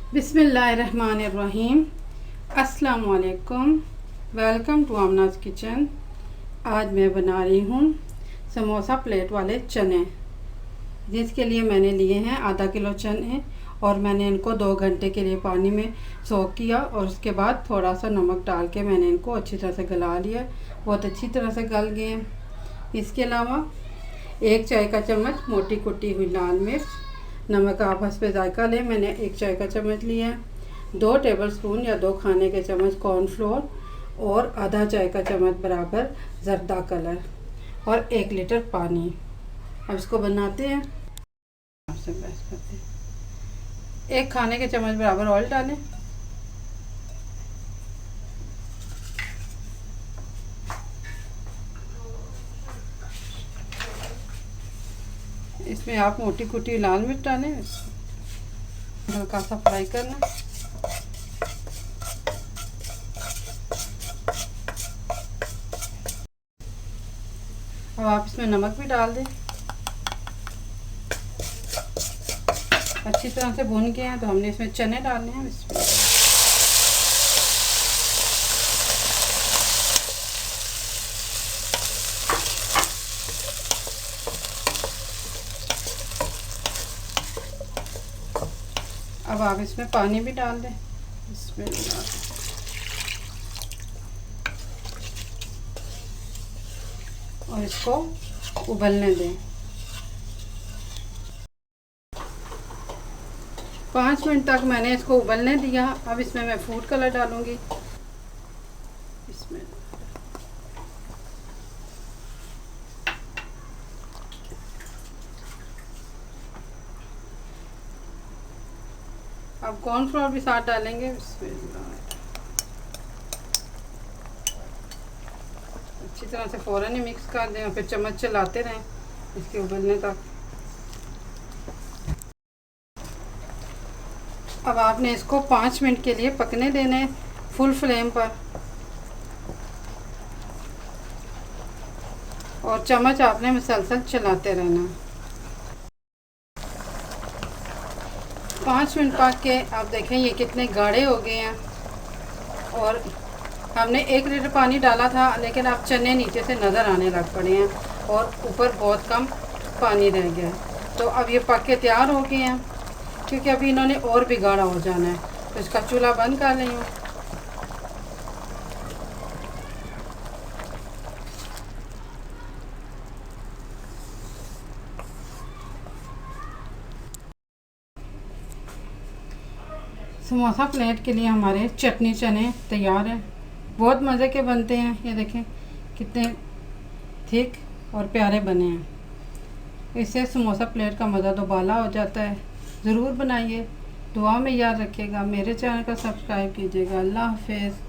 बिस्मिल्लाहिर्रहमानिर्रहीम। अस्सलाम वालेकुम। Welcome to Aamnaz kitchen. आज मैं बना रही हूँ समोसा प्लेट वाले चने, जिसके लिए मैंने लिए हैं आधा किलो चने और मैंने इनको 2 घंटे के लिए पानी में सोक किया और उसके बाद थोड़ा सा नमक डाल के मैंने इनको अच्छी तरह से गला लिया। बहुत अच्छी तरह से गल गए हैं। इसके अलावा 1 चाय का चम्मच मोटी कुटी हुई लाल मिर्च, नमक आप हस्बे जायका लें, मैंने 1 चाय का चम्मच लिया है। 2 टेबलस्पून या 2 खाने के चम्मच कॉर्नफ्लोर और आधा चाय का चम्मच बराबर जर्दा कलर और 1 लीटर पानी। अब इसको बनाते हैं। आपसे बहस करते हैं। 1 खाने के चम्मच बराबर ऑयल डालें। इसमें आप मोटी कुटी लाल मिर्च डालें, हल्का सा फ्राई करना। अब आप इसमें नमक भी डाल दें। अच्छी तरह से भून गए हैं तो हमने इसमें चने डालने हैं। इसमें अब आप इसमें पानी भी डाल दें। इसमें और इसको उबलने दें। 5 मिनट तक मैंने इसको उबलने दिया। अब इसमें मैं फूड कलर डालूंगी। इसमें अब कॉर्नफ्लोर भी साथ डालेंगे। अच्छी तरह से फ़ौरन ही मिक्स कर दें और फिर चम्मच चलाते रहें इसके उबलने तक। अब आपने इसको 5 मिनट के लिए पकने देना है फुल फ्लेम पर और चम्मच आपने मुसलसल चलाते रहना। 5 मिनट पक के आप देखें ये कितने गाढ़े हो गए हैं और हमने 1 लीटर पानी डाला था, लेकिन अब चने नीचे से नज़र आने लग पड़े हैं और ऊपर बहुत कम पानी रह गया है। तो अब ये पक के तैयार हो गए हैं, क्योंकि अभी इन्होंने और भी गाढ़ा हो जाना है। तो इसका चूल्हा बंद कर रही हूँ। समोसा प्लेट के लिए हमारे चटनी चने तैयार हैं। बहुत मज़े के बनते हैं। ये देखें कितने थिक और प्यारे बने हैं। इससे समोसा प्लेट का मज़ा दोबाला हो जाता है। ज़रूर बनाइए। दुआ में याद रखिएगा। मेरे चैनल को सब्सक्राइब कीजिएगा। अल्लाह हाफ़िज़।